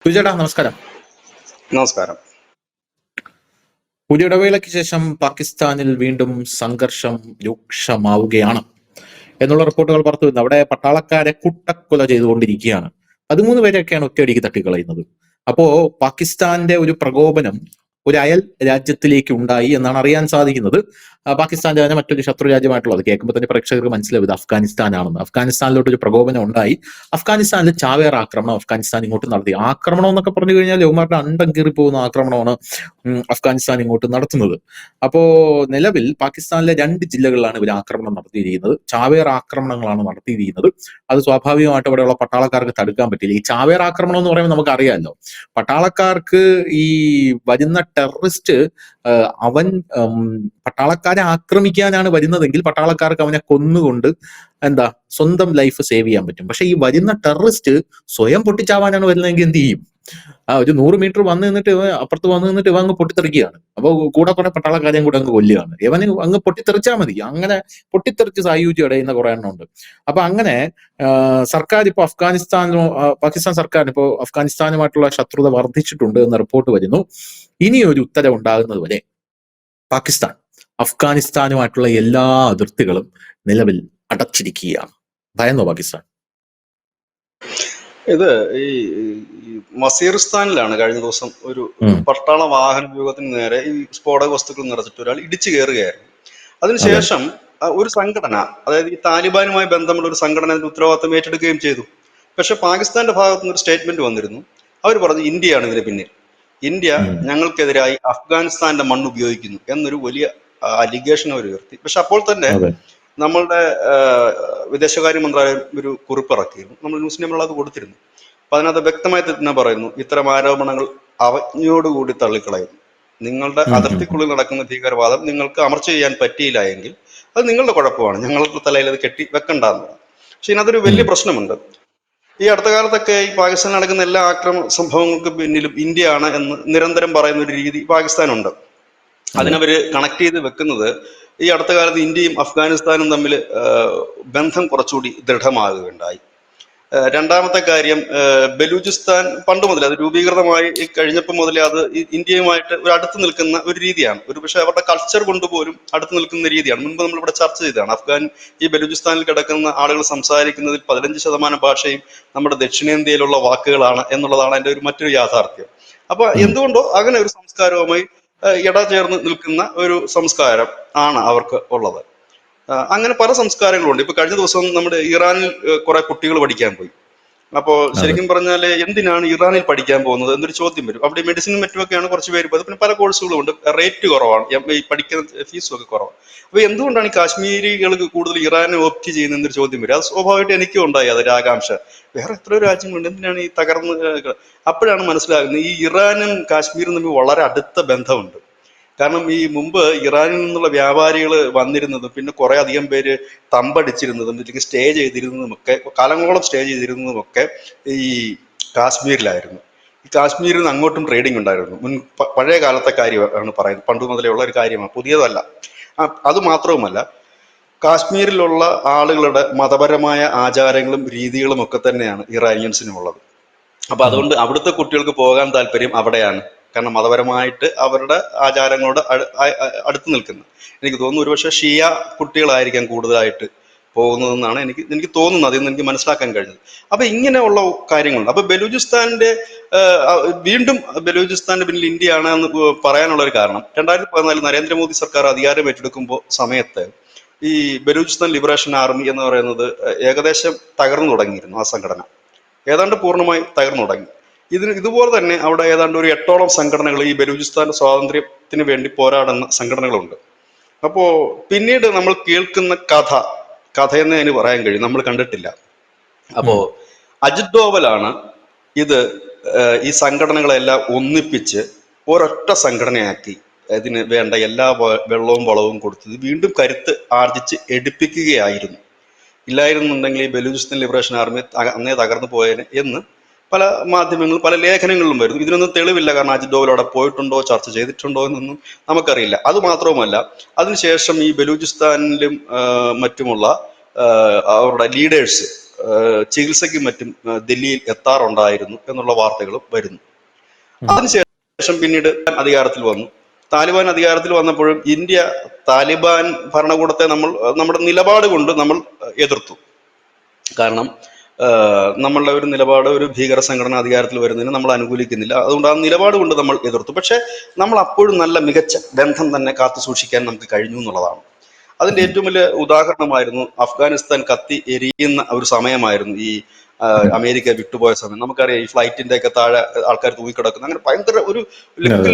സുജേട്ടാ നമസ്കാരം. നമസ്കാരം. ഒരു ഇടവേളയ്ക്ക് ശേഷം പാകിസ്ഥാനിൽ വീണ്ടും സംഘർഷം രൂക്ഷമാവുകയാണ് എന്നുള്ള റിപ്പോർട്ടുകൾ പുറത്തു വരുന്നു. അവിടെ പട്ടാളക്കാരെ കൂട്ടക്കൊല ചെയ്തുകൊണ്ടിരിക്കുകയാണ്. 13 പേരെയൊക്കെയാണ് ഒറ്റയടിക്ക് തട്ടിക്കളയുന്നത്. അപ്പോ പാകിസ്ഥാന്റെ ഒരു പ്രകോപനം ഒരു അയൽ രാജ്യത്തിലേക്ക് ഉണ്ടായി എന്നാണ് അറിയാൻ സാധിക്കുന്നത്. പാകിസ്ഥാന്റെ തന്നെ മറ്റൊരു ശത്രു രാജ്യമായിട്ടുള്ളത് കേൾക്കുമ്പോൾ തന്നെ പ്രേക്ഷകർക്ക് മനസ്സിലാവും ഇത് അഫ്ഗാനിസ്ഥാനാണെന്ന്. അഫ്ഗാനിസ്ഥാനിലോട്ട് ഒരു പ്രകോപനം ഉണ്ടായി. അഫ്ഗാനിസ്ഥാനിൽ ചാവേർ ആക്രമണം അഫ്ഗാനിസ്ഥാൻ ഇങ്ങോട്ട് നടത്തി. ആക്രമണം എന്നൊക്കെ പറഞ്ഞു കഴിഞ്ഞാൽ യൗമാരുടെ അണ്ടം കീറി പോകുന്ന ആക്രമണമാണ് അഫ്ഗാനിസ്ഥാൻ ഇങ്ങോട്ട് നടത്തുന്നത്. അപ്പോ നിലവിൽ പാകിസ്ഥാനിലെ 2 ജില്ലകളിലാണ് ഇവർ ആക്രമണം നടത്തിയിരിക്കുന്നത്. ചാവേർ ആക്രമണങ്ങളാണ് നടത്തിയിരിക്കുന്നത്. അത് സ്വാഭാവികമായിട്ട് അവിടെയുള്ള പട്ടാളക്കാർക്ക് തടുക്കാൻ പറ്റില്ല. ഈ ചാവേർ ആക്രമണം എന്ന് പറയുമ്പോൾ നമുക്കറിയാമല്ലോ, പട്ടാളക്കാർക്ക് ഈ വരുന്ന ടെററിസ്റ്റ് അവൻ പട്ടാളക്കാരെ ആക്രമിക്കാനാണ് വരുന്നതെങ്കിൽ പട്ടാളക്കാർക്ക് അവനെ കൊന്നുകൊണ്ട് സ്വന്തം ലൈഫ് സേവ് ചെയ്യാൻ പറ്റും. പക്ഷെ ഈ വരുന്ന ടെററിസ്റ്റ് സ്വയം പൊട്ടിച്ചാവാനാണ് വരുന്നതെങ്കിൽ എന്ത് ചെയ്യും? ഒരു 100 മീറ്റർ വന്നു നിന്നിട്ട് അപ്പുറത്ത് വന്നു നിന്നിട്ട് ഇവ അങ്ങ് പൊട്ടിത്തെറിക്കുകയാണ്. അപ്പൊ കൂടെ കുറെ പട്ടാളക്കാരെയും കൂടെ അങ്ങ് കൊല്ലുകയാണ്. ഇവന് അങ്ങ് പൊട്ടിത്തെറിച്ചാൽ മതി. അങ്ങനെ പൊട്ടിത്തെറിച്ച് സായുജ്യം അടയുന്ന കുറെ എണ്ണം ഉണ്ട്. അപ്പൊ അങ്ങനെ സർക്കാർ ഇപ്പൊ പാകിസ്ഥാൻ സർക്കാരിന് ഇപ്പോ അഫ്ഗാനിസ്ഥാനുമായിട്ടുള്ള ശത്രുത വർദ്ധിച്ചിട്ടുണ്ട് എന്ന റിപ്പോർട്ട് വരുന്നു. ഇനിയൊരു ഉത്തരവ് ഉണ്ടാകുന്നത് വരെ പാകിസ്ഥാൻ അഫ്ഗാനിസ്ഥാനുമായിട്ടുള്ള എല്ലാ അതിർത്തികളും നിലവിൽ അടച്ചിരിക്കുകയാണ്. ഭയന്നോ പാകിസ്ഥാൻ? ഇത് ഈ മസീറിസ്ഥാനിലാണ് കഴിഞ്ഞ ദിവസം ഒരു പട്ടാള വാഹന വ്യൂഹത്തിന് നേരെ ഈ സ്ഫോടക വസ്തുക്കൾ നിറച്ചിട്ട് ഒരാൾ ഇടിച്ചു കയറുകയായിരുന്നു. അതിനുശേഷം ഒരു സംഘടന, അതായത് ഈ താലിബാനുമായി ബന്ധമുള്ള ഒരു സംഘടന അതിന്റെ ഉത്തരവാദിത്തം ഏറ്റെടുക്കുകയും ചെയ്തു. പക്ഷെ പാകിസ്ഥാന്റെ ഭാഗത്തു നിന്ന് ഒരു സ്റ്റേറ്റ്മെന്റ് വന്നിരുന്നു. അവർ പറഞ്ഞു ഇന്ത്യയാണ് ഇതിന് പിന്നിൽ, ഇന്ത്യ ഞങ്ങൾക്കെതിരായി അഫ്ഗാനിസ്ഥാന്റെ മണ്ണ് ഉപയോഗിക്കുന്നു എന്നൊരു വലിയ അലിഗേഷൻ അവർ ഉയർത്തി. പക്ഷെ അപ്പോൾ തന്നെ നമ്മളുടെ വിദേശകാര്യ മന്ത്രാലയം ഒരു കുറിപ്പ് ഇറക്കിയിരുന്നു. നമ്മൾ ന്യൂസ് നമ്പറിൽ അത് കൊടുത്തിരുന്നു. അപ്പൊ അതിനകത്ത് വ്യക്തമായി തന്നെ പറയുന്നു, ഇത്തരം ആരോപണങ്ങൾ അവജ്ഞയോടുകൂടി തള്ളിക്കളയുന്നു. നിങ്ങളുടെ അതിർത്തിക്കുള്ളിൽ നടക്കുന്ന ഭീകരവാദം നിങ്ങൾക്ക് അമർച്ച ചെയ്യാൻ പറ്റിയില്ല എങ്കിൽ അത് നിങ്ങളുടെ കുഴപ്പമാണ്, ഞങ്ങളുടെ തലയിൽ അത് കെട്ടി വെക്കണ്ടെന്ന്. പക്ഷെ ഇതിനകത്തൊരു വലിയ പ്രശ്നമുണ്ട്. ഈ അടുത്ത കാലത്തൊക്കെ ഈ പാകിസ്ഥാനിൽ നടക്കുന്ന എല്ലാ ആക്രമണ സംഭവങ്ങൾക്ക് പിന്നിലും ഇന്ത്യയാണ് എന്ന് നിരന്തരം പറയുന്ന ഒരു രീതി പാകിസ്ഥാനുണ്ട്. അതിനവര് കണക്ട് ചെയ്ത് വെക്കുന്നത് ഈ അടുത്ത കാലത്ത് ഇന്ത്യയും അഫ്ഗാനിസ്ഥാനും തമ്മിൽ ബന്ധം കുറച്ചുകൂടി ദൃഢമാകുകയുണ്ടായി. രണ്ടാമത്തെ കാര്യം, ബലൂചിസ്ഥാൻ പണ്ട് മുതലേ അത് രൂപീകൃതമായി കഴിഞ്ഞപ്പോൾ മുതലേ അത് ഇന്ത്യയുമായിട്ട് ഒരു അടുത്ത് നിൽക്കുന്ന ഒരു രീതിയാണ്. ഒരു പക്ഷേ അവരുടെ കൾച്ചർ കൊണ്ടുപോലും അടുത്ത് നിൽക്കുന്ന രീതിയാണ്. മുൻപ് നമ്മളിവിടെ ചർച്ച ചെയ്തതാണ്. ഈ ബലൂചിസ്ഥാനിൽ കിടക്കുന്ന ആളുകൾ സംസാരിക്കുന്നതിൽ 15% ഭാഷയും നമ്മുടെ ദക്ഷിണേന്ത്യയിലുള്ള വാക്കുകളാണ് എന്നുള്ളതാണ് അതിന്റെ മറ്റൊരു യാഥാർത്ഥ്യം. അപ്പൊ എന്തുകൊണ്ടോ അങ്ങനെ ഒരു സംസ്കാരവുമായി ചേർന്ന് നിൽക്കുന്ന ഒരു സംസ്കാരം ആണ് അവർക്ക് ഉള്ളത്. അങ്ങനെ പല സംസ്കാരങ്ങളുണ്ട്. ഇപ്പൊ കഴിഞ്ഞ ദിവസം നമ്മുടെ ഇറാനിൽ കുറെ കുട്ടികൾ പഠിക്കാൻ പോയി. അപ്പോൾ ശരിക്കും പറഞ്ഞാൽ എന്തിനാണ് ഇറാനിൽ പഠിക്കാൻ പോകുന്നത് എന്നൊരു ചോദ്യം വരും. അവിടെ മെഡിസിനും മറ്റുമൊക്കെയാണ് കുറച്ച് പേര് പോകുന്നത്. പിന്നെ പല കോഴ്സുകളും ഉണ്ട്, റേറ്റ് കുറവാണ്, ഈ പഠിക്കുന്ന ഫീസും ഒക്കെ കുറവാണ്. അപ്പൊ എന്തുകൊണ്ടാണ് ഈ കാശ്മീരികൾക്ക് കൂടുതൽ ഇറാനെ ഓപ്റ്റ് ചെയ്യുന്നതെന്നൊരു ചോദ്യം വരും. അത് സ്വാഭാവികമായിട്ട് എനിക്കും ഉണ്ടായി അതൊരു ആകാംക്ഷ. വേറെ എത്രയോ രാജ്യങ്ങളുണ്ട്, എന്തിനാണ് ഈ തകർന്ന്? അപ്പോഴാണ് മനസ്സിലാകുന്നത് ഈ ഇറാനും കാശ്മീരും തമ്മിൽ വളരെ അടുത്ത ബന്ധമുണ്ട്. കാരണം ഈ മുമ്പ് ഇറാനിൽ നിന്നുള്ള വ്യാപാരികൾ വന്നിരുന്നതും പിന്നെ കുറെ അധികം പേര് തമ്പടിച്ചിരുന്നതും അല്ലെങ്കിൽ സ്റ്റേ ചെയ്തിരുന്നതുമൊക്കെ, കാലങ്ങളോളം സ്റ്റേ ചെയ്തിരുന്നതുമൊക്കെ ഈ കാശ്മീരിലായിരുന്നു. ഈ കാശ്മീരിൽ നിന്ന് അങ്ങോട്ടും ട്രേഡിംഗ് ഉണ്ടായിരുന്നു. പഴയ കാലത്തെ കാര്യമാണ് പറയുന്നത്, പണ്ട് മുതലേ ഉള്ള ഒരു കാര്യമാണ്, പുതിയതല്ല. അതുമാത്രവുമല്ല, കാശ്മീരിലുള്ള ആളുകളുടെ മതപരമായ ആചാരങ്ങളും രീതികളും ഒക്കെ തന്നെയാണ് ഇറാനിയൻസിനുമുള്ളത്. അപ്പൊ അതുകൊണ്ട് അവിടുത്തെ കുട്ടികൾക്ക് പോകാൻ താല്പര്യം അവിടെയാണ്. കാരണം മതപരമായിട്ട് അവരുടെ ആചാരങ്ങളോട് അടുത്ത് നിൽക്കുന്നത്. എനിക്ക് തോന്നുന്നു ഒരുപക്ഷെ ഷിയ കുട്ടികളായിരിക്കാം കൂടുതലായിട്ട് പോകുന്നതെന്നാണ് എനിക്ക് തോന്നുന്നത്. അതിൽ നിന്ന് എനിക്ക് മനസ്സിലാക്കാൻ കഴിഞ്ഞത്. അപ്പൊ ഇങ്ങനെയുള്ള കാര്യങ്ങളുണ്ട്. അപ്പൊ വീണ്ടും ബലൂചിസ്ഥാന്റെ പിന്നിൽ ഇന്ത്യയാണ് എന്ന് പറയാനുള്ള ഒരു കാരണം, 2014 നരേന്ദ്രമോദി സർക്കാർ അധികാരം ഏറ്റെടുക്കുമ്പോൾ സമയത്ത് ഈ ബലൂചിസ്ഥാൻ ലിബറേഷൻ ആർമി എന്ന് പറയുന്നത് ഏകദേശം തകർന്നു തുടങ്ങിയിരുന്നു. ആ സംഘടന ഏതാണ്ട് പൂർണ്ണമായി തകർന്നു തുടങ്ങി. ഇതുപോലെ തന്നെ അവിടെ ഏതാണ്ട് ഒരു 8ഓളം സംഘടനകൾ ഈ ബലൂചിസ്ഥാൻ സ്വാതന്ത്ര്യത്തിന് വേണ്ടി പോരാടുന്ന സംഘടനകളുണ്ട്. അപ്പോ പിന്നീട് നമ്മൾ കേൾക്കുന്ന കഥയെന്ന് അതിന് പറയാൻ കഴിയും, നമ്മൾ കണ്ടിട്ടില്ല. അപ്പോ അജിത് ഡോവലാണ് ഈ സംഘടനകളെല്ലാം ഒന്നിപ്പിച്ച് ഒരൊറ്റ സംഘടനയാക്കി ഇതിന് വേണ്ട എല്ലാ വെള്ളവും വളവും കൊടുത്തത് വീണ്ടും കരുത്ത് ആർജിച്ച് എടുപ്പിക്കുകയായിരുന്നു. ഇല്ലായിരുന്നുണ്ടെങ്കിൽ ഈ ബലൂചിസ്ഥാൻ ലിബറേഷൻ ആർമി അന്നേ തകർന്നു പോയേനെ എന്ന് പല മാധ്യമങ്ങളും പല ലേഖനങ്ങളിലും വരുന്നു. ഇതിനൊന്നും തെളിവില്ല, കാരണം അജിത് ഡോവൽ അവിടെ പോയിട്ടുണ്ടോ ചർച്ച ചെയ്തിട്ടുണ്ടോ എന്നൊന്നും നമുക്കറിയില്ല. അതുമാത്രവുമല്ല, അതിനുശേഷം ഈ ബലൂചിസ്ഥാനിലും മറ്റുമുള്ള അവരുടെ ലീഡേഴ്സ്, ചികിത്സയ്ക്കും മറ്റും ഡൽഹിയിൽ എത്താറുണ്ടായിരുന്നു എന്നുള്ള വാർത്തകളും വരുന്നു. അതിനുശേഷം പിന്നീട് അധികാരത്തിൽ വന്നു. താലിബാൻ അധികാരത്തിൽ വന്നപ്പോഴും ഇന്ത്യ താലിബാൻ ഭരണകൂടത്തെ നമ്മുടെ നിലപാട് കൊണ്ട് നമ്മൾ എതിർത്തു. കാരണം നമ്മളുടെ ഒരു നിലപാട് ഒരു ഭീകര സംഘടന അധികാരത്തിൽ വരുന്നതിന് നമ്മൾ അനുകൂലിക്കുന്നില്ല. അതുകൊണ്ട് ആ നിലപാട് കൊണ്ട് നമ്മൾ എതിർത്തു. പക്ഷെ നമ്മൾ അപ്പോഴും നല്ല മികച്ച ബന്ധം തന്നെ കാത്തു സൂക്ഷിക്കാൻ നമുക്ക് കഴിഞ്ഞു എന്നുള്ളതാണ്. അതിന്റെ ഏറ്റവും വലിയ ഉദാഹരണമായിരുന്നു അഫ്ഗാനിസ്ഥാൻ കത്തി എരിയുന്ന ഒരു സമയമായിരുന്നു ഈ അമേരിക്ക വിട്ടുപോയ സമയം. നമുക്കറിയാം ഈ ഫ്ലൈറ്റിന്റെ ഒക്കെ താഴെ ആൾക്കാർ തൂങ്ങിക്കിടക്കുന്നു. അങ്ങനെ ഭയങ്കര ഒരു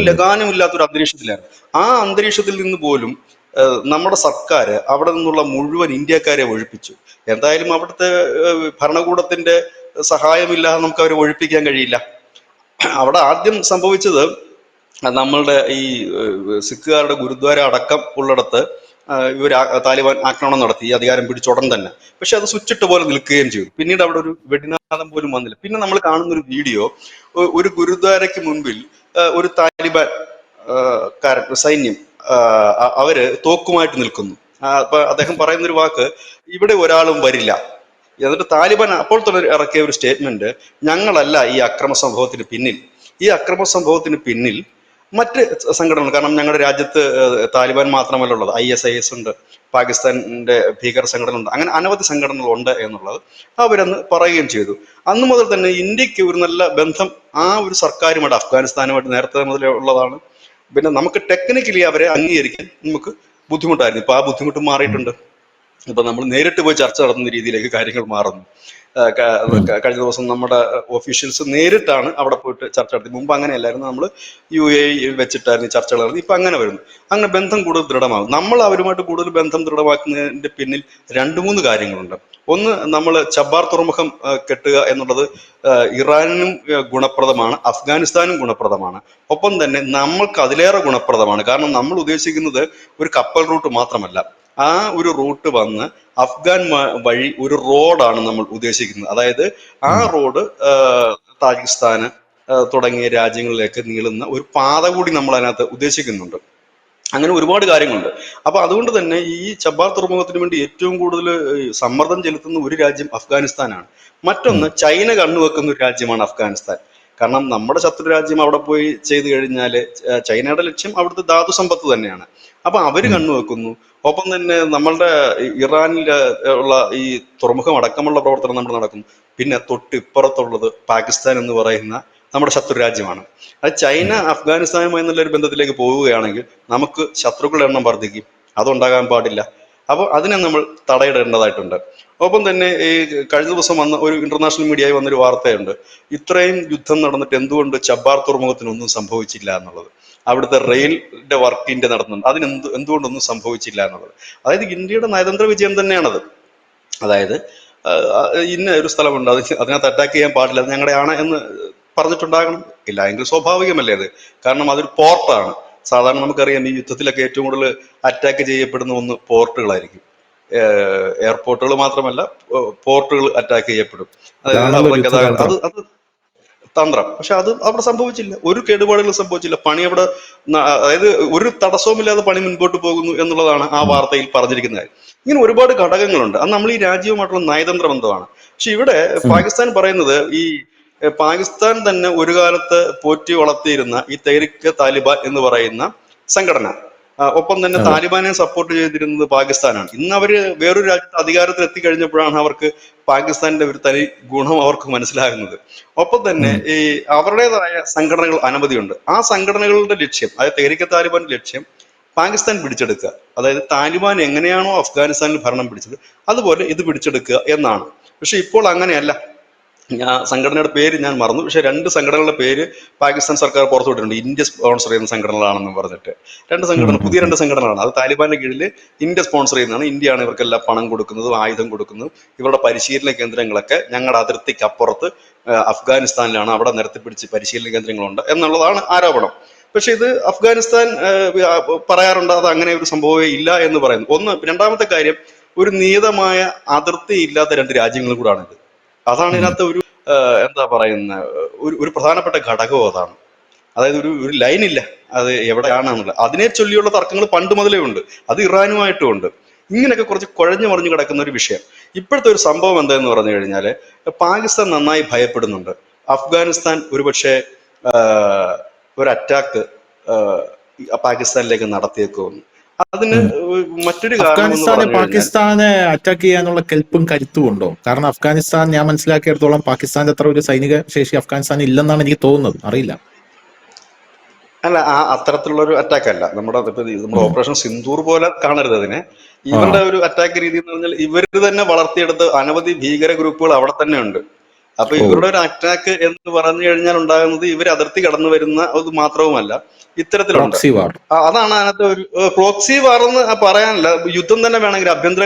ലഗാനമില്ലാത്ത ഒരു അന്തരീക്ഷത്തിലായിരുന്നു. ആ അന്തരീക്ഷത്തിൽ നിന്ന് പോലും നമ്മുടെ സർക്കാർ അവിടെ നിന്നുള്ള മുഴുവൻ ഇന്ത്യക്കാരെ ഒഴിപ്പിച്ചു. എന്തായാലും അവിടുത്തെ ഭരണകൂടത്തിന്റെ സഹായമില്ലാതെ നമുക്ക് അവരെ ഒഴിപ്പിക്കാൻ കഴിയില്ല. അവിടെ ആദ്യം സംഭവിച്ചത് നമ്മളുടെ ഈ സിഖുകാരുടെ ഗുരുദ്വാര അടക്കം ഉള്ളിടത്ത് ഇവർ താലിബാൻ ആക്രമണം നടത്തി ഈ അധികാരം പിടിച്ച ഉടൻ തന്നെ. പക്ഷെ അത് സ്വിച്ചിട്ട് പോലെ നിൽക്കുകയും ചെയ്തു. പിന്നീട് അവിടെ ഒരു വെടിനാഥം പോലും വന്നില്ല. പിന്നെ നമ്മൾ കാണുന്ന ഒരു വീഡിയോ, ഒരു ഗുരുദ്വാരയ്ക്ക് മുൻപിൽ ഒരു താലിബാൻ സൈന്യം അവര് തോക്കുമായിട്ട് നിൽക്കുന്നു. അപ്പൊ അദ്ദേഹം പറയുന്ന ഒരു വാക്ക്, ഇവിടെ ഒരാളും വരില്ല. എന്നിട്ട് താലിബാൻ അപ്പോൾ തന്നെ ഇറക്കിയ ഒരു സ്റ്റേറ്റ്മെന്റ്, ഞങ്ങളല്ല ഈ അക്രമ സംഭവത്തിന് പിന്നിൽ. ഈ അക്രമ സംഭവത്തിന് പിന്നിൽ മറ്റ് സംഘടനകൾ, കാരണം ഞങ്ങളുടെ രാജ്യത്ത് താലിബാൻ മാത്രമല്ല ഉള്ളത്, ISIS ഉണ്ട്, പാകിസ്ഥാന്റെ ഭീകര സംഘടന ഉണ്ട്, അങ്ങനെ അനവധി സംഘടനകളുണ്ട് എന്നുള്ളത് അവരന്ന് പറയുകയും ചെയ്തു. അന്ന് മുതൽ തന്നെ ഇന്ത്യക്ക് ഒരു നല്ല ബന്ധം ആ ഒരു സർക്കാരുമായിട്ട്, അഫ്ഗാനിസ്ഥാനുമായിട്ട് നേരത്തെ മുതലേ ഉള്ളതാണ്. പിന്നെ നമുക്ക് ടെക്നിക്കലി അവരെ അംഗീകരിക്കാൻ നമുക്ക് ബുദ്ധിമുട്ടായിരുന്നു. ഇപ്പൊ ആ ബുദ്ധിമുട്ട് മാറിയിട്ടുണ്ട്. ഇപ്പൊ നമ്മൾ നേരിട്ട് പോയി ചർച്ച നടത്തുന്ന രീതിയിലേക്ക് കാര്യങ്ങൾ മാറുന്നു. കഴിഞ്ഞ ദിവസം നമ്മുടെ ഒഫീഷ്യൽസ് നേരിട്ടാണ് അവിടെ പോയിട്ട് ചർച്ച നടത്തി. മുമ്പ് അങ്ങനെയല്ലായിരുന്നു, നമ്മൾ UAE വെച്ചിട്ടായിരുന്നു ചർച്ചകൾ നടത്തി. ഇപ്പൊ അങ്ങനെ വരുന്നു. അങ്ങനെ ബന്ധം കൂടുതൽ ദൃഢമാകും. നമ്മൾ അവരുമായിട്ട് കൂടുതൽ ബന്ധം ദൃഢമാക്കുന്നതിന്റെ പിന്നിൽ 2-3 കാര്യങ്ങളുണ്ട്. ഒന്ന്, നമ്മൾ ചബ്ബാർ തുറമുഖം കെട്ടുക എന്നുള്ളത് ഇറാനും ഗുണപ്രദമാണ്, അഫ്ഗാനിസ്ഥാനും ഗുണപ്രദമാണ്. ഒപ്പം തന്നെ നമ്മൾക്ക് അതിലേറെ ഗുണപ്രദമാണ്. കാരണം നമ്മൾ ഉദ്ദേശിക്കുന്നത് ഒരു കപ്പൽ റൂട്ട് മാത്രമല്ല, ആ ഒരു റൂട്ട് വന്ന് അഫ്ഗാൻ വഴി ഒരു റോഡാണ് നമ്മൾ ഉദ്ദേശിക്കുന്നത്. അതായത് ആ റോഡ് താജിക്കിസ്ഥാന് തുടങ്ങിയ രാജ്യങ്ങളിലേക്ക് നീളുന്ന ഒരു പാത കൂടി നമ്മൾ അതിനകത്ത് ഉദ്ദേശിക്കുന്നുണ്ട്. അങ്ങനെ ഒരുപാട് കാര്യങ്ങളുണ്ട്. അപ്പൊ അതുകൊണ്ട് തന്നെ ഈ ചബ്ബാർ തുറമുഖത്തിന് വേണ്ടി ഏറ്റവും കൂടുതൽ സമ്മർദ്ദം ചെലുത്തുന്ന ഒരു രാജ്യം അഫ്ഗാനിസ്ഥാനാണ്. മറ്റൊന്ന്, ചൈന കണ്ണുവെക്കുന്ന ഒരു രാജ്യമാണ് അഫ്ഗാനിസ്ഥാൻ. കാരണം നമ്മുടെ ശത്രു രാജ്യം അവിടെ പോയി ചെയ്തു കഴിഞ്ഞാൽ ചൈനയുടെ ലക്ഷ്യം അവിടുത്തെ ധാതു സമ്പത്ത് തന്നെയാണ്. അപ്പൊ അവര് കണ്ണുവെക്കുന്നു. ഒപ്പം തന്നെ നമ്മളുടെ ഇറാനിൽ ഉള്ള ഈ തുറമുഖം അടക്കമുള്ള പ്രവർത്തനം നമ്മൾ നടക്കുന്നു. പിന്നെ തൊട്ടിപ്പുറത്തുള്ളത് പാകിസ്ഥാൻ എന്ന് പറയുന്ന നമ്മുടെ ശത്രു രാജ്യമാണ്. അത് ചൈന അഫ്ഗാനിസ്ഥാനുമായി നല്ലൊരു ബന്ധത്തിലേക്ക് പോവുകയാണെങ്കിൽ നമുക്ക് ശത്രുക്കളുടെ എണ്ണം വർദ്ധിക്കും. അതുണ്ടാകാൻ പാടില്ല. അപ്പോൾ അതിനെ നമ്മൾ തടയിടേണ്ടതായിട്ടുണ്ട്. ഒപ്പം തന്നെ ഈ കഴിഞ്ഞ ദിവസം വന്ന ഒരു ഇന്റർനാഷണൽ മീഡിയയിൽ വന്നൊരു വാർത്തയുണ്ട്, ഇത്രയും യുദ്ധം നടന്നിട്ട് എന്തുകൊണ്ട് ചബ്ബാർ തുറമുഖത്തിനൊന്നും സംഭവിച്ചില്ല എന്നുള്ളത്. അവിടുത്തെ റെയിലിന്റെ വർക്കിന്റെ നടന്നുണ്ട്, എന്തുകൊണ്ടൊന്നും സംഭവിച്ചില്ല എന്നുള്ളത്. അതായത് ഇന്ത്യയുടെ നയതന്ത്ര വിജയം തന്നെയാണത്. അതായത് ഇന്ന ഒരു സ്ഥലമുണ്ട്, അതിനകത്ത് അറ്റാക്ക് ചെയ്യാൻ പാടില്ല, അത് ഞങ്ങളുടെ ആണ് എന്ന് പറഞ്ഞിട്ടുണ്ടാകണം. ഇല്ല എങ്കിൽ സ്വാഭാവികമല്ലേ അത്. കാരണം അതൊരു പോർട്ടാണ്. സാധാരണ നമുക്കറിയാം ഈ യുദ്ധത്തിലൊക്കെ ഏറ്റവും കൂടുതൽ അറ്റാക്ക് ചെയ്യപ്പെടുന്ന ഒന്ന് പോർട്ടുകളായിരിക്കും. എയർപോർട്ടുകൾ മാത്രമല്ല, പോർട്ടുകൾ അറ്റാക്ക് ചെയ്യപ്പെടും. അതായത് അത് തന്ത്രം. പക്ഷെ അത് അവിടെ സംഭവിച്ചില്ല, ഒരു കേടുപാടുകളും സംഭവിച്ചില്ല. പണി അവിടെ, അതായത് ഒരു തടസ്സവുമില്ലാതെ പണി മുൻപോട്ട് പോകുന്നു എന്നുള്ളതാണ് ആ വാർത്തയിൽ പറഞ്ഞിരിക്കുന്ന കാര്യം. ഇങ്ങനെ ഒരുപാട് ഘടകങ്ങളുണ്ട്. അത് നമ്മൾ ഈ രാജ്യവുമായിട്ടുള്ള നയതന്ത്ര ബന്ധമാണ്. പക്ഷെ ഇവിടെ പാകിസ്ഥാൻ പറയുന്നത്, ഈ പാകിസ്ഥാൻ തന്നെ ഒരു കാലത്ത് പോറ്റി വളർത്തിയിരുന്ന ഈ തെഹ്രിക്ക് താലിബാൻ എന്ന് പറയുന്ന സംഘടന, ഒപ്പം തന്നെ താലിബാനെ സപ്പോർട്ട് ചെയ്തിരുന്നത് പാകിസ്ഥാനാണ്. ഇന്ന് അവര് വേറൊരു രാജ്യത്ത് അധികാരത്തിൽ എത്തിക്കഴിഞ്ഞപ്പോഴാണ് അവർക്ക് പാകിസ്ഥാന്റെ ഒരു തനി ഗുണം അവർക്ക് മനസ്സിലാകുന്നത്. ഒപ്പം തന്നെ ഈ അവരുടേതായ സംഘടനകൾ അനവധിയുണ്ട്. ആ സംഘടനകളുടെ ലക്ഷ്യം, അതായത് തെഹ്രിക്ക് താലിബാന്റെ ലക്ഷ്യം പാകിസ്ഥാൻ പിടിച്ചെടുക്കുക. അതായത് താലിബാൻ എങ്ങനെയാണോ അഫ്ഗാനിസ്ഥാനിൽ ഭരണം പിടിച്ചത് അതുപോലെ ഇത് പിടിച്ചെടുക്കുക എന്നാണ്. പക്ഷെ ഇപ്പോൾ അങ്ങനെയല്ല. സംഘടനയുടെ പേര് ഞാൻ മറന്നു. പക്ഷെ 2 സംഘടനകളുടെ പേര് പാകിസ്ഥാൻ സർക്കാർ പുറത്തുവിട്ടിട്ടുണ്ട്, ഇന്ത്യ സ്പോൺസർ ചെയ്യുന്ന സംഘടനകളാണെന്ന് പറഞ്ഞിട്ട്. 2 സംഘടന, പുതിയ 2 സംഘടനകളാണ്. അത് താലിബാന്റെ കീഴിൽ ഇന്ത്യ സ്പോൺസർ ചെയ്യുന്നതാണ്. ഇന്ത്യയാണ് ഇവർക്കെല്ലാം പണം കൊടുക്കുന്നതും ആയുധം കൊടുക്കുന്നതും. ഇവരുടെ പരിശീലന കേന്ദ്രങ്ങളൊക്കെ ഞങ്ങളുടെ അതിർത്തിക്ക് അപ്പുറത്ത് അഫ്ഗാനിസ്ഥാനിലാണ്, അവിടെ നിരത്തിപ്പിടിച്ച് പരിശീലന കേന്ദ്രങ്ങളുണ്ട് എന്നുള്ളതാണ് ആരോപണം. പക്ഷെ ഇത് അഫ്ഗാനിസ്ഥാൻ പറയാറുണ്ട് അത് അങ്ങനെ ഒരു സംഭവമേ ഇല്ല എന്ന് പറയുന്നു. ഒന്ന്. രണ്ടാമത്തെ കാര്യം, ഒരു നിയതമായ അതിർത്തി ഇല്ലാത്ത 2 രാജ്യങ്ങളും കൂടാണിത്. അതാണ് ഇതിനകത്ത് ഒരു എന്താ പറയുന്ന ഒരു പ്രധാനപ്പെട്ട ഘടകവും അതാണ്. അതായത് ഒരു ലൈൻ ഇല്ല അത് എവിടെയാണെന്നുള്ളത്. അതിനെ ചൊല്ലിയുള്ള തർക്കങ്ങൾ പണ്ട് മുതലേ ഉണ്ട്. അത് ഇറാനുമായിട്ടും ഉണ്ട്. ഇങ്ങനെയൊക്കെ കുറച്ച് കുഴഞ്ഞു മറിഞ്ഞു കിടക്കുന്ന ഒരു വിഷയം. ഇപ്പോഴത്തെ ഒരു സംഭവം എന്താന്ന് പറഞ്ഞു കഴിഞ്ഞാൽ പാകിസ്ഥാൻ നന്നായി ഭയപ്പെടുന്നുണ്ട്. അഫ്ഗാനിസ്ഥാൻ ഒരുപക്ഷെ ഒരു അറ്റാക്ക് പാകിസ്ഥാനിലേക്ക് നടത്തിയേക്കുമെന്ന്. അതിന് മറ്റൊരു കാരണം എന്ന് അഫ്ഗാനിസ്ഥാന് പറഞ്ഞു കഴിഞ്ഞാൽ പാകിസ്ഥാനെ അറ്റാക്ക് ചെയ്യാനുള്ള കെൽപ്പും കരുത്തും ഉണ്ടോ? കാരണം അഫ്ഗാനിസ്ഥാൻ ഞാൻ മനസ്സിലാക്കിയിടത്തോളം പാകിസ്ഥാന്റെ അത്ര ഒരു സൈനിക ശേഷി അഫ്ഗാനിസ്ഥാൻ ഇല്ലെന്നാണ് എനിക്ക് തോന്നുന്നത്, അറിയില്ല. അല്ല, അത്തരത്തിലുള്ള ഒരു അറ്റാക്ക് അല്ല. നമ്മുടെ ഓപ്പറേഷൻ സിന്ദൂർ പോലെ കാണരുത് അതിനെ. ആ ഇവരുടെ ഒരു അറ്റാക്ക് രീതി എന്ന് പറഞ്ഞാൽ ഇവർ തന്നെ വളർത്തിയെടുത്ത് അനവധി ഭീകര ഗ്രൂപ്പുകൾ അവിടെ തന്നെ ഉണ്ട്. അപ്പൊ ഓ ഇവരുടെ ഒരു അറ്റാക്ക് എന്ന് പറഞ്ഞു കഴിഞ്ഞാൽ ഉണ്ടാകുന്നത് ഇവർ അതിർത്തി കടന്നു വരുന്ന അത് മാത്രവുമല്ല, ഇത്തരത്തിലുണ്ട്. പ്രോക്സി വാർ. അതാണ് അതിനകത്ത് ഒരു പ്രോക്സി വാർ എന്ന് പറയാനില്ല, യുദ്ധം തന്നെ വേണമെങ്കിൽ ആഭ്യന്തര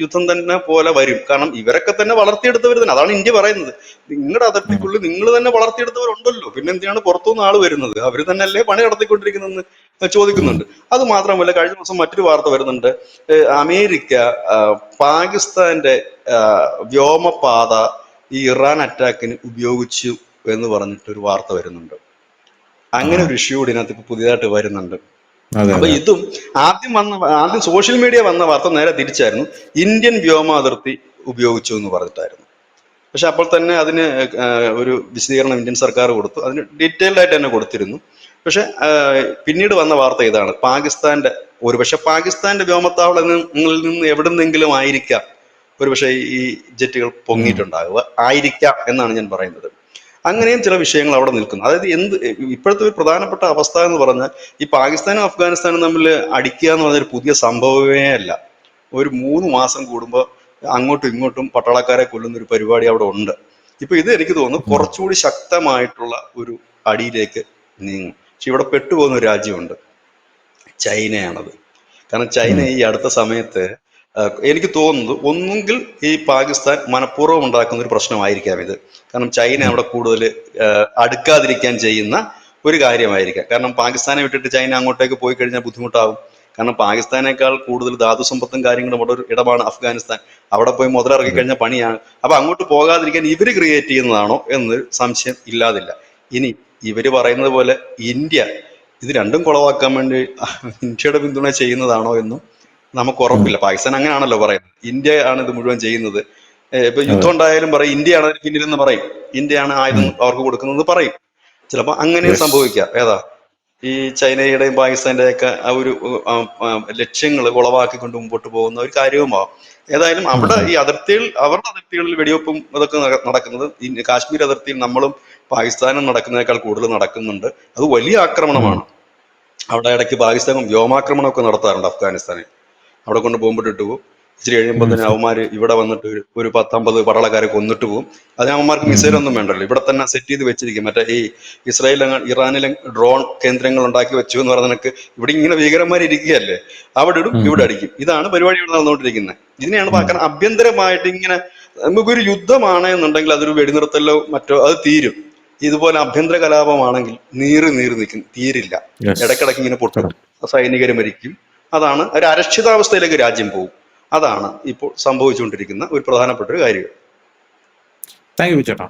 യുദ്ധം തന്നെ പോലെ വരും. കാരണം ഇവരൊക്കെ തന്നെ വളർത്തിയെടുത്തവർ തന്നെ. അതാണ് ഇന്ത്യ പറയുന്നത്, നിങ്ങളുടെ അതിർത്തിക്കുള്ളിൽ നിങ്ങൾ തന്നെ വളർത്തിയെടുത്തവരുണ്ടല്ലോ, പിന്നെ എന്തിനാണ് പുറത്തുനിന്ന് ആള് വരുന്നത്? അവർ തന്നെയല്ലേ പണി നടത്തിക്കൊണ്ടിരിക്കുന്നതെന്ന് ചോദിക്കുന്നുണ്ട്. അത് മാത്രമല്ല, കഴിഞ്ഞ ദിവസം മറ്റൊരു വാർത്ത വരുന്നുണ്ട്. അമേരിക്ക പാകിസ്ഥാന്റെ വ്യോമപാത ഈ ഇറാൻ അറ്റാക്കിന് ഉപയോഗിച്ചു എന്ന് പറഞ്ഞിട്ടൊരു വാർത്ത വരുന്നുണ്ട്. അങ്ങനെ ഒരു ഇഷ്യൂ കൂടി ഇതിനകത്ത് ഇപ്പൊ പുതിയതായിട്ട് വരുന്നുണ്ട്. അപ്പൊ ഇതും ആദ്യം സോഷ്യൽ മീഡിയ വന്ന വാർത്ത നേരെ തിരിച്ചായിരുന്നു, ഇന്ത്യൻ വ്യോമാതിർത്തി ഉപയോഗിച്ചു എന്ന് പറഞ്ഞിട്ടായിരുന്നു. പക്ഷെ അപ്പോൾ തന്നെ അതിന് ഒരു വിശദീകരണം ഇന്ത്യൻ സർക്കാർ കൊടുത്തു, അതിന് ഡീറ്റെയിൽഡ് ആയിട്ട് തന്നെ കൊടുത്തിരുന്നു. പക്ഷെ പിന്നീട് വന്ന വാർത്ത ഇതാണ്, ഒരുപക്ഷെ പാകിസ്ഥാന്റെ വ്യോമത്താവളങ്ങളിൽ നിന്ന് എവിടുന്നെങ്കിലും ആയിരിക്കാം ഒരുപക്ഷെ ഈ ജെറ്റുകൾ പൊങ്ങിയിട്ടുണ്ടാകുക, ആയിരിക്കാം എന്നാണ് ഞാൻ പറയുന്നത്. അങ്ങനെയും ചില വിഷയങ്ങൾ അവിടെ നിൽക്കുന്നു. അതായത് ഇപ്പോഴത്തെ ഒരു പ്രധാനപ്പെട്ട അവസ്ഥ എന്ന് പറഞ്ഞാൽ ഈ പാകിസ്ഥാനും അഫ്ഗാനിസ്ഥാനും തമ്മിൽ അടിക്കുക എന്ന് പറഞ്ഞൊരു പുതിയ സംഭവമേ അല്ല. ഒരു 3 മാസം കൂടുമ്പോൾ അങ്ങോട്ടും ഇങ്ങോട്ടും പട്ടാളക്കാരെ കൊല്ലുന്ന ഒരു പരിപാടി അവിടെ ഉണ്ട്. ഇപ്പൊ ഇത് എനിക്ക് തോന്നുന്നു കുറച്ചുകൂടി ശക്തമായിട്ടുള്ള ഒരു അടിയിലേക്ക് നീങ്ങും. പക്ഷെ ഇവിടെ പെട്ടുപോകുന്ന ഒരു രാജ്യമുണ്ട്, ചൈനയാണത്. കാരണം ചൈന ഈ അടുത്ത സമയത്ത് എനിക്ക് തോന്നുന്നത് ഒന്നുകിൽ ഈ പാകിസ്ഥാൻ മനഃപൂർവ്വം ഉണ്ടാക്കുന്ന ഒരു പ്രശ്നമായിരിക്കാം ഇത്. കാരണം ചൈന അവിടെ കൂടുതൽ അടുക്കാതിരിക്കാൻ ചെയ്യുന്ന ഒരു കാര്യമായിരിക്കാം. കാരണം പാകിസ്ഥാനെ വിട്ടിട്ട് ചൈന അങ്ങോട്ടേക്ക് പോയി കഴിഞ്ഞാൽ ബുദ്ധിമുട്ടാവും. കാരണം പാകിസ്ഥാനേക്കാൾ കൂടുതൽ ധാതു സമ്പത്തും കാര്യങ്ങളും ഉള്ള ഒരു ഇടമാണ് അഫ്ഗാനിസ്ഥാൻ. അവിടെ പോയി മുതലിറക്കി കഴിഞ്ഞാൽ പണിയാണ്. അപ്പൊ അങ്ങോട്ട് പോകാതിരിക്കാൻ ഇവര് ക്രിയേറ്റ് ചെയ്യുന്നതാണോ എന്ന് സംശയം ഇല്ലാതില്ല. ഇനി ഇവര് പറയുന്നത് പോലെ ഇന്ത്യ ഇത് രണ്ടും കുളവാക്കാൻ വേണ്ടി ഇന്ത്യയുടെ പിന്തുണ ചെയ്യുന്നതാണോ എന്നും നമുക്ക് ഉറപ്പില്ല. പാകിസ്ഥാൻ അങ്ങനെയാണല്ലോ പറയുന്നത്, ഇന്ത്യ ആണ് ഇത് മുഴുവൻ ചെയ്യുന്നത്. ഇപ്പൊ യുദ്ധം ഉണ്ടായാലും പറയും ഇന്ത്യയാണ് അതിന് പിന്നിലെന്ന് പറയും, ഇന്ത്യയാണ് ആയുധം അവർക്ക് കൊടുക്കുന്നത് പറയും. ചിലപ്പോ അങ്ങനെയും സംഭവിക്കാം. ഈ ചൈനയുടെയും പാകിസ്ഥാന്റെയൊക്കെ ആ ഒരു ലക്ഷ്യങ്ങൾ കുളവാക്കിക്കൊണ്ട് മുമ്പോട്ട് പോകുന്ന ഒരു കാര്യവുമാവും. ഏതായാലും അവിടെ ഈ അവരുടെ അതിർത്തികളിൽ വെടിവെപ്പും ഇതൊക്കെ നടക്കുന്നത് കാശ്മീർ അതിർത്തിയിൽ നമ്മളും പാകിസ്ഥാനും നടക്കുന്നതിനേക്കാൾ കൂടുതൽ നടക്കുന്നുണ്ട്. അത് വലിയ ആക്രമണമാണ്. അവിടെ ഇടയ്ക്ക് പാകിസ്ഥാൻ വ്യോമാക്രമണമൊക്കെ നടത്താറുണ്ട് അഫ്ഗാനിസ്ഥാനിൽ. അവിടെ കൊണ്ട് ബോംബിട്ടിട്ട് പോകും. ഇച്ചിരി കഴിയുമ്പോൾ തന്നെ അവന്മാര് ഇവിടെ വന്നിട്ട് ഒരു 10-50 പട്ടാളക്കാരെ കൊന്നിട്ട് പോകും. അതിന് അവന്മാർക്ക് മിസൈലൊന്നും വേണ്ടല്ലോ, ഇവിടെ തന്നെ സെറ്റ് ചെയ്ത് വെച്ചിരിക്കും. മറ്റേ ഈ ഇറാനിലെ ഡ്രോൺ കേന്ദ്രങ്ങൾ ഉണ്ടാക്കി വെച്ചു എന്ന് പറഞ്ഞാൽ ഇവിടെ ഇങ്ങനെ ഭീകരന്മാരിയ്ക്കുകയല്ലേ, അവിടെ ഇടും ഇവിടെ അടിക്കും. ഇതാണ് പരിപാടി ഇവിടെ നടന്നുകൊണ്ടിരിക്കുന്നത്. ഇതിനെയാണ് കാരണം ആഭ്യന്തരമായിട്ട് ഇങ്ങനെ നമുക്കൊരു യുദ്ധമാണ് എന്നുണ്ടെങ്കിൽ അതൊരു വെടിനിർത്തലോ മറ്റോ അത് തീരും. ഇതുപോലെ ആഭ്യന്തര കലാപമാണെങ്കിൽ നീറി നിൽക്കും, തീരില്ല. ഇടയ്ക്കിടയ്ക്ക് ഇങ്ങനെ പൊട്ടും, സൈനികര് മരിക്കും. അതാണ് ഒരു അരക്ഷിതാവസ്ഥയിലേക്ക് രാജ്യം പോകും. അതാണ് ഇപ്പോൾ സംഭവിച്ചുകൊണ്ടിരിക്കുന്ന ഒരു പ്രധാനപ്പെട്ട ഒരു കാര്യം. താങ്ക് യു ചേട്ടാ.